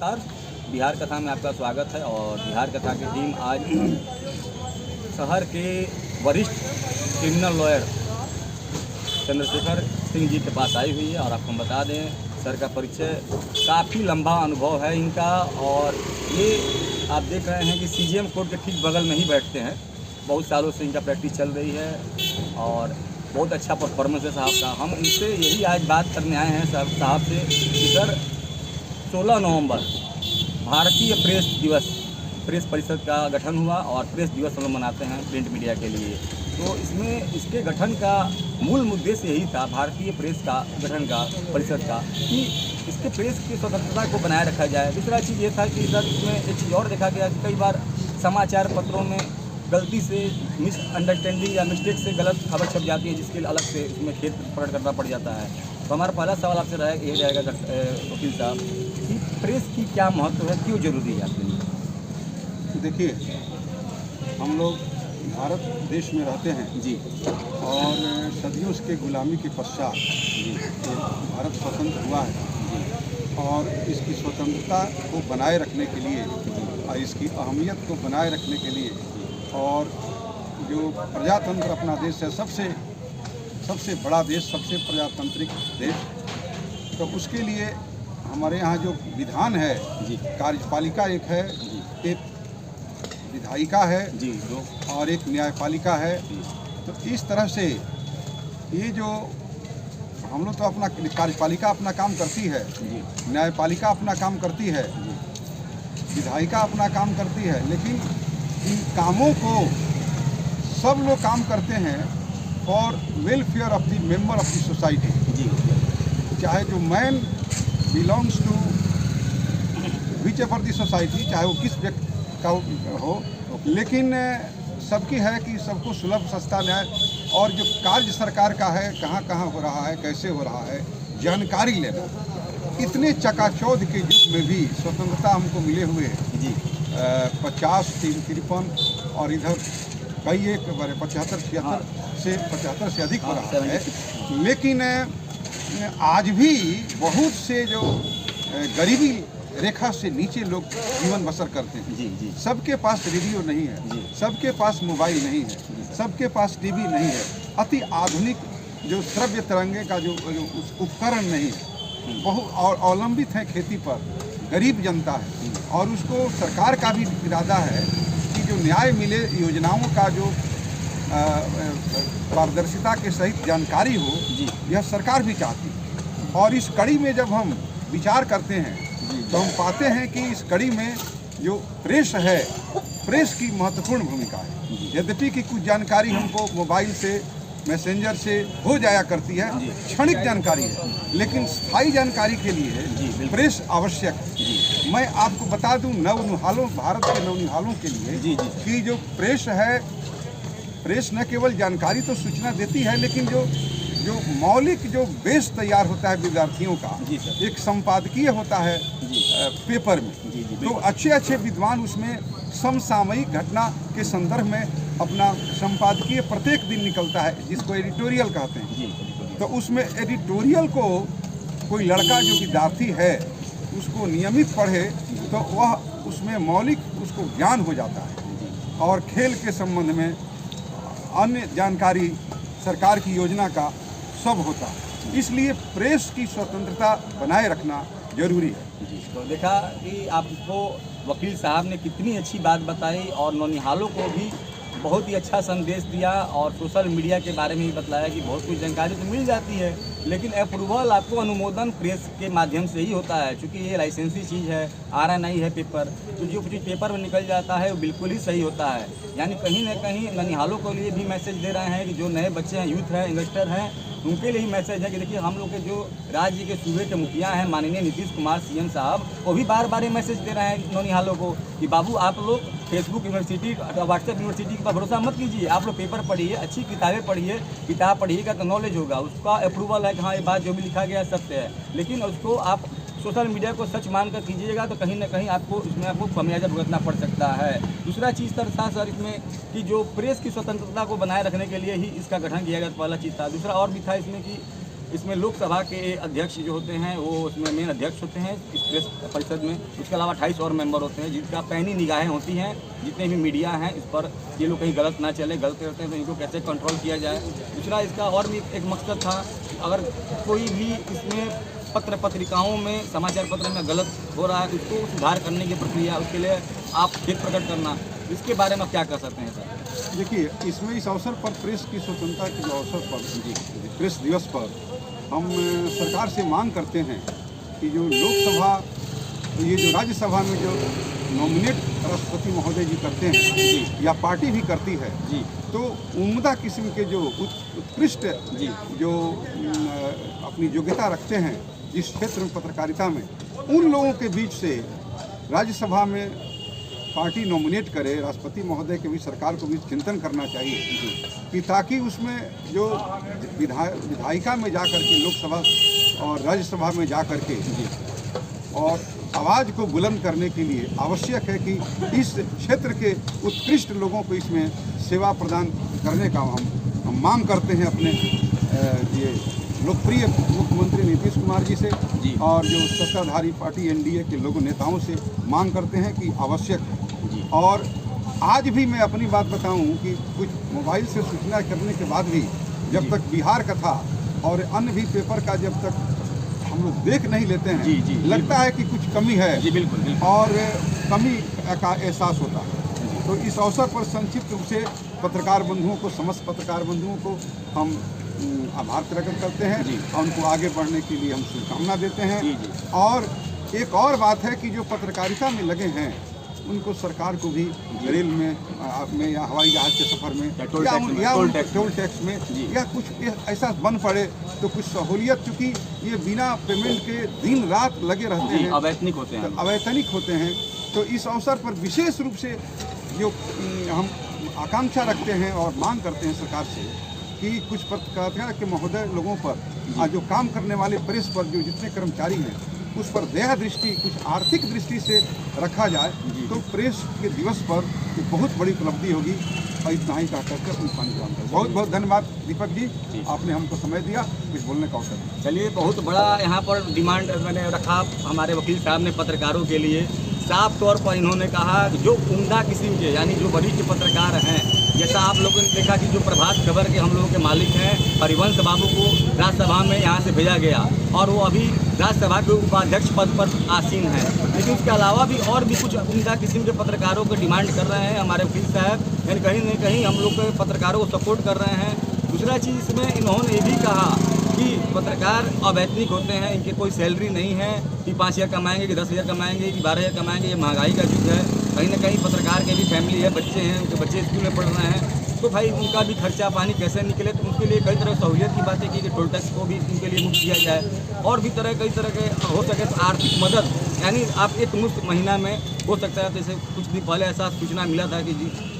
नमस्कार। बिहार कथा में आपका स्वागत है। और बिहार कथा की टीम आज शहर के वरिष्ठ क्रिमिनल लॉयर चंद्रशेखर सिंह जी के पास आई हुई है। और आपको हम बता दें, सर का परिचय काफ़ी लंबा अनुभव है इनका। और ये आप देख रहे हैं कि सीजीएम कोर्ट के ठीक बगल में ही बैठते हैं। बहुत सालों से इनका प्रैक्टिस चल रही है और बहुत अच्छा परफॉर्मेंस है साहब का। हम इनसे यही आज बात करने आए हैं साहब से कि सर 16 नवंबर भारतीय प्रेस परिषद का गठन हुआ और प्रेस दिवस हम लोग मनाते हैं प्रिंट मीडिया के लिए। तो इसमें इसके गठन का मूल उद्देश्य यही था, भारतीय प्रेस का गठन का परिषद का, कि इसके प्रेस की स्वतंत्रता को बनाए रखा जाए। दूसरा चीज़ ये था कि सर इसमें एक चीज़ और देखा गया कि कई बार समाचार पत्रों में गलती से मिसअंडरस्टैंडिंग या मिस्टेक से गलत खबर छप जाती है, जिसके अलग से इसमें खेद प्रकट करना पड़ जाता है। तो हमारा पहला सवाल आपसे यही रहेगा वकील साहब कि प्रेस की क्या महत्व है, क्यों जरूरी है आपके लिए? देखिए, हम लोग भारत देश में रहते हैं जी और सदियों के गुलामी के पश्चात जी भारत स्वतंत्र हुआ है। और इसकी स्वतंत्रता को बनाए रखने के लिए और इसकी अहमियत को बनाए रखने के लिए और जो प्रजातंत्र अपना देश है, सबसे बड़ा देश, सबसे प्रजातांत्रिक देश, तो उसके लिए हमारे यहाँ जो विधान है जी कार्यपालिका एक है, एक विधायिका है जी दो और एक न्यायपालिका है। तो इस तरह से ये जो हम लोग तो अपना कार्यपालिका अपना काम करती है, न्यायपालिका अपना काम करती है, विधायिका अपना काम करती है, लेकिन इन कामों को सब लोग काम करते हैं for welfare of the member of the society. जी चाहे जो man belongs to whichever the society, चाहे वो किस व्यक्ति का हो, लेकिन सबकी है कि सबको सुलभ सस्ता न्याय और जो कार्य सरकार का है, कहाँ कहाँ हो रहा है, कैसे हो रहा है, जानकारी लेना। इतने चकाचौंध के युग में भी स्वतंत्रता हमको मिले हुए जी 50, 53 और इधर कई एक 75, 76 से 75 से अधिक हो रहा है। लेकिन आज भी बहुत से जो गरीबी रेखा से नीचे लोग जीवन बसर करते हैं। जी सबके पास रेडियो नहीं है, सबके पास मोबाइल नहीं है, सबके पास टीवी नहीं है, अति आधुनिक जो श्रव्य तरंगे का जो उपकरण नहीं है, बहुत और अवलंबित है खेती पर, गरीब जनता है। और उसको सरकार का भी इरादा है कि जो न्याय मिले, योजनाओं का जो पारदर्शिता के सहित जानकारी हो, यह सरकार भी चाहती है। और इस कड़ी में जब हम विचार करते हैं तो हम पाते हैं कि इस कड़ी में जो प्रेस है, प्रेस की महत्वपूर्ण भूमिका है। यद्यपि कि कुछ जानकारी हमको मोबाइल से, मैसेंजर से हो जाया करती है, क्षणिक जानकारी है, लेकिन स्थायी जानकारी के लिए प्रेस आवश्यक है। मैं आपको बता दूं भारत के नौनिहालों के लिए कि जो प्रेस है, प्रेस न केवल जानकारी तो सूचना देती है, लेकिन जो मौलिक जो बेस तैयार होता है विद्यार्थियों का, एक संपादकीय होता है पेपर में। तो अच्छे विद्वान उसमें समसामयिक घटना के संदर्भ में अपना संपादकीय प्रत्येक दिन निकलता है, जिसको एडिटोरियल कहते हैं। तो उसमें एडिटोरियल को कोई लड़का जो विद्यार्थी है उसको नियमित पढ़े तो वह उसमें मौलिक उसको ज्ञान हो जाता है। और खेल के संबंध में अन्य जानकारी, सरकार की योजना का सब होता है। इसलिए प्रेस की स्वतंत्रता बनाए रखना जरूरी है। तो देखा कि आपको वकील साहब ने कितनी अच्छी बात बताई और नौनिहालों को भी बहुत ही अच्छा संदेश दिया और सोशल मीडिया के बारे में भी बताया कि बहुत कुछ जानकारी तो मिल जाती है, लेकिन अप्रूवल आपको अनुमोदन प्रेस के माध्यम से ही होता है। क्योंकि ये लाइसेंसी चीज़ है, आ रहा नहीं है पेपर, तो जो कुछ पेपर में निकल जाता है वो बिल्कुल ही सही होता है। यानी कहीं ना कहीं ननिहालों के लिए भी मैसेज दे रहे हैं कि जो नए बच्चे हैं, यूथ हैं, यंगस्टर हैं, उनके लिए ही मैसेज है कि देखिए हम लोग के जो राज्य के सूबे के मुखिया हैं माननीय नीतीश कुमार सीएम साहब, वो भी बार ये मैसेज दे रहे हैं नौनिहालों को कि बाबू आप लोग फेसबुक यूनिवर्सिटी, व्हाट्सएप यूनिवर्सिटी पर भरोसा मत कीजिए, आप लोग पेपर पढ़िए, अच्छी किताबें पढ़िए, किताब पढ़िएगा तो नॉलेज होगा, उसका अप्रूवल है कि हाँ ये बात जो भी लिखा गया है सत्य है। लेकिन उसको आप सोशल मीडिया को सच मानकर कीजिएगा तो कहीं ना कहीं आपको इसमें आपको खमियाजा भुगतना पड़ सकता है। दूसरा चीज़ था सर इसमें कि जो प्रेस की स्वतंत्रता को बनाए रखने के लिए ही इसका गठन किया गया, पहला चीज़ था। दूसरा और भी था इसमें कि इसमें लोकसभा के अध्यक्ष जो होते हैं वो उसमें मेन अध्यक्ष होते हैं इस प्रेस परिषद में। उसके अलावा 28 और मेंबर होते हैं जिनका पैनी निगाहें होती हैं। जितने भी मीडिया हैं इस पर ये लोग कहीं गलत ना चले, गलत करते हैं तो इनको कैसे कंट्रोल किया जाए। दूसरा इसका और भी एक मकसद था, अगर कोई भी इसमें पत्र पत्रिकाओं में समाचार पत्र में गलत हो रहा है उसको सुधार करने की प्रक्रिया, उसके लिए आप खेद प्रकट करना, इसके बारे में क्या कर सकते हैं सर? देखिए, इसमें इस अवसर पर प्रेस की स्वतंत्रता के अवसर पर जी प्रेस दिवस पर हम सरकार से मांग करते हैं कि जो लोकसभा, ये जो राज्यसभा में जो नॉमिनेट राष्ट्रपति महोदय जी करते हैं जी, या पार्टी भी करती है जी, तो उम्दा किस्म के जो उत्कृष्ट जी जो अपनी योग्यता रखते हैं जिस क्षेत्र में पत्रकारिता में, उन लोगों के बीच से राज्यसभा में पार्टी नॉमिनेट करे। राष्ट्रपति महोदय के भी सरकार को भी चिंतन करना चाहिए कि ताकि उसमें जो विधायिका में जा कर के लोकसभा और राज्यसभा में जा कर के और आवाज़ को बुलंद करने के लिए आवश्यक है कि इस क्षेत्र के उत्कृष्ट लोगों को इसमें सेवा प्रदान करने का हम मांग करते हैं अपने ये लोकप्रिय मुख्यमंत्री नीतीश कुमार जी से जी, और जो सत्ताधारी पार्टी एनडीए के लोगों नेताओं से मांग करते हैं कि आवश्यक है जी। और आज भी मैं अपनी बात बताऊं कि कुछ मोबाइल से सूचना करने के बाद भी जब तक बिहार का था और अन्य भी पेपर का जब तक हम लोग देख नहीं लेते हैं जी, लगता है कि कुछ कमी है जी, बिल्कुल। और कमी का एहसास होता है। तो इस अवसर पर संक्षिप्त रूप से पत्रकार बंधुओं को, समस्त पत्रकार बंधुओं को हम आभार प्रकट करते हैं और उनको आगे बढ़ने के लिए हम शुभकामना देते हैं जी। और एक और बात है कि जो पत्रकारिता में लगे हैं उनको सरकार को भी रेल में या हवाई जहाज के सफर में या टोल टैक्स में या कुछ ऐसा बन पड़े तो कुछ सहूलियत, चूँकि ये बिना पेमेंट के दिन रात लगे रहते हैं, अवैतनिक होते हैं। तो इस अवसर पर विशेष रूप से जो हम आकांक्षा रखते हैं और मांग करते हैं सरकार से कि कुछ पत्रकारिता के महोदय लोगों पर जो काम करने वाले प्रेस पर जो जितने कर्मचारी हैं उस पर दया दृष्टि, कुछ आर्थिक दृष्टि से रखा जाए तो प्रेस के दिवस पर एक बहुत बड़ी उपलब्धि होगी। और इतना ही कह करके बहुत बहुत धन्यवाद दीपक जी, आपने हमको समय दिया कुछ बोलने का अवसर। चलिए, बहुत बड़ा यहाँ पर डिमांड मैंने रखा हमारे वकील साहब ने पत्रकारों के लिए। साफ तौर पर इन्होंने कहा जो उम्दा किस्म के यानी जो वरिष्ठ पत्रकार हैं, जैसा आप लोगों ने देखा कि जो प्रभात खबर के हम लोगों के मालिक हैं हरिवंश बाबू को राज्यसभा में यहाँ से भेजा गया और वो अभी राज्यसभा के उपाध्यक्ष पद पर आसीन हैं। लेकिन उसके अलावा भी और भी कुछ उम्दा किस्म के पत्रकारों को डिमांड कर रहे हैं हमारे वकील साहब, यानी कहीं न कहीं हम लोग के पत्रकारों को सपोर्ट कर रहे हैं। दूसरा चीज़ इसमें इन्होंने ये भी कहा कि पत्रकार अवैतनिक होते हैं, इनकी कोई सैलरी नहीं है कि 5,000 कमाएंगे कि 10,000 कमाएंगे कि 12,000 कमाएंगे। ये महंगाई का युग है, कहीं ना कहीं पत्रकार के भी फैमिली है, बच्चे हैं, उनके बच्चे स्कूल में पढ़ रहे हैं, तो भाई उनका भी खर्चा पानी कैसे निकले। तो उनके लिए कई तरह की सहूलियत की बातें की कि टोल टैक्स को भी उनके लिए मुक्त किया जाए और भी कई तरह के हो सके तो आर्थिक मदद, यानी आप एक मुश्त महीना में हो सकता है। जैसे कुछ दिन पहले ऐसा सूचना मिला था कि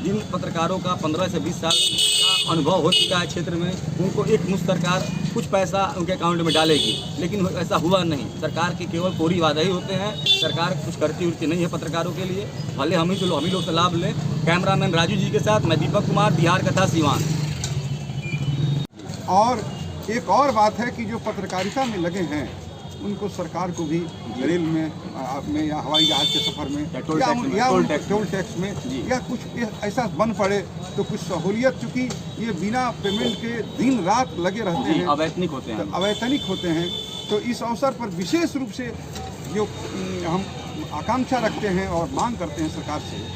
जिन पत्रकारों का 15 से 20 साल का अनुभव हो चुका है क्षेत्र में, उनको एक मुश्त सरकार कुछ पैसा उनके अकाउंट में डालेगी, लेकिन ऐसा हुआ नहीं। सरकार के केवल कोरी वादे ही होते हैं, सरकार कुछ करती उड़ती नहीं है पत्रकारों के लिए। भले हम ही लोग से लाभ लें। कैमरामैन राजू जी के साथ मैं दीपक कुमार, बिहार कथा, सीवान। और एक और बात है कि जो पत्रकारिता में लगे हैं उनको सरकार को भी रेल में या हवाई जहाज के सफर में या टोल टैक्स में या कुछ ऐसा बन पड़े तो कुछ सहूलियत, चूँकि ये बिना पेमेंट के दिन रात लगे रहते हैं, अवैतनिक होते हैं। तो इस अवसर पर विशेष रूप से जो हम आकांक्षा रखते हैं और मांग करते हैं सरकार से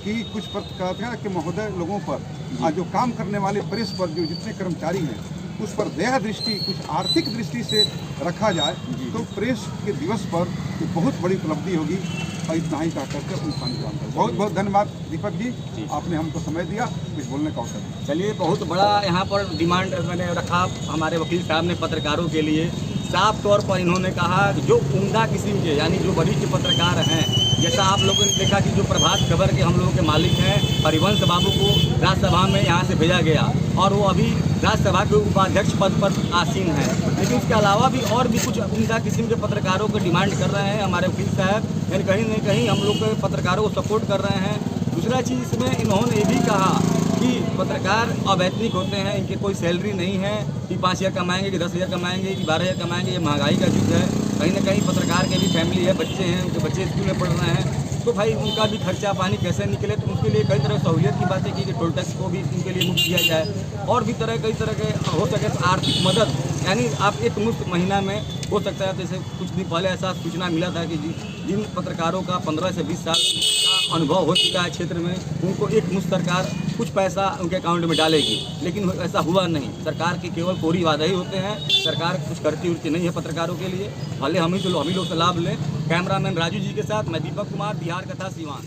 कि कुछ पत्रकारिता के महोदय लोगों पर जो काम करने वाले प्रेस पर जो जितने कर्मचारी हैं उस पर दया दृष्टि, कुछ आर्थिक दृष्टि से रखा जाए तो प्रेस के दिवस पर एक बहुत बड़ी उपलब्धि होगी। और इतना ही कह करके बहुत बहुत धन्यवाद दीपक जी, आपने हमको समय दिया कुछ बोलने का अवसर। चलिए, बहुत बड़ा यहाँ पर डिमांड मैंने रखा हमारे वकील साहब ने पत्रकारों के लिए। साफ तौर पर इन्होंने कहा कि जो उम्दा किस्म के यानी जो वरिष्ठ पत्रकार हैं, जैसा आप लोगों ने देखा कि जो प्रभात खबर के हम लोगों के मालिक हैं हरिवंश बाबू को राज्यसभा में यहाँ से भेजा गया और वो अभी राज्यसभा के उपाध्यक्ष पद पर आसीन हैं। लेकिन उसके अलावा भी और भी कुछ उम्दा किस्म के पत्रकारों को डिमांड कर रहे हैं हमारे वकील साहब, यानी कहीं न कहीं हम लोग के पत्रकारों को सपोर्ट कर रहे हैं। दूसरा चीज़ इसमें इन्होंने ये भी कहा कि क्योंकि पत्रकार अवैतनिक होते हैं, इनके कोई सैलरी नहीं है कि 5,000 कमाएंगे कि 10,000 कमाएंगे कि 12,000 कमाएंगे। ये महंगाई का युग है, कहीं ना कहीं पत्रकार के भी फैमिली है, बच्चे हैं, उनके बच्चे स्कूल में पढ़ रहे हैं, तो भाई उनका भी खर्चा पानी कैसे निकले। तो उसके लिए कई तरह सहूलियत की बातें की कि टोल टैक्स को भी उनके लिए मुक्त किया जाए और भी कई तरह के हो सके तो आर्थिक मदद, यानी आप एक मुश्त महीना में हो सकता है। जैसे कुछ दिन पहले ऐसा सूचना मिला था कि जिन पत्रकारों का 15 से 20 साल का अनुभव हो चुका है क्षेत्र में, उनको एक मुश्त सरकार कुछ पैसा उनके अकाउंट में डालेगी, लेकिन ऐसा हुआ नहीं। सरकार के केवल कोरी वादे ही होते हैं, सरकार कुछ करती उड़ती नहीं है पत्रकारों के लिए। भले हम ही लोग से लाभ लें। कैमरामैन राजू जी के साथ मैं दीपक कुमार, बिहार कथा सिवान।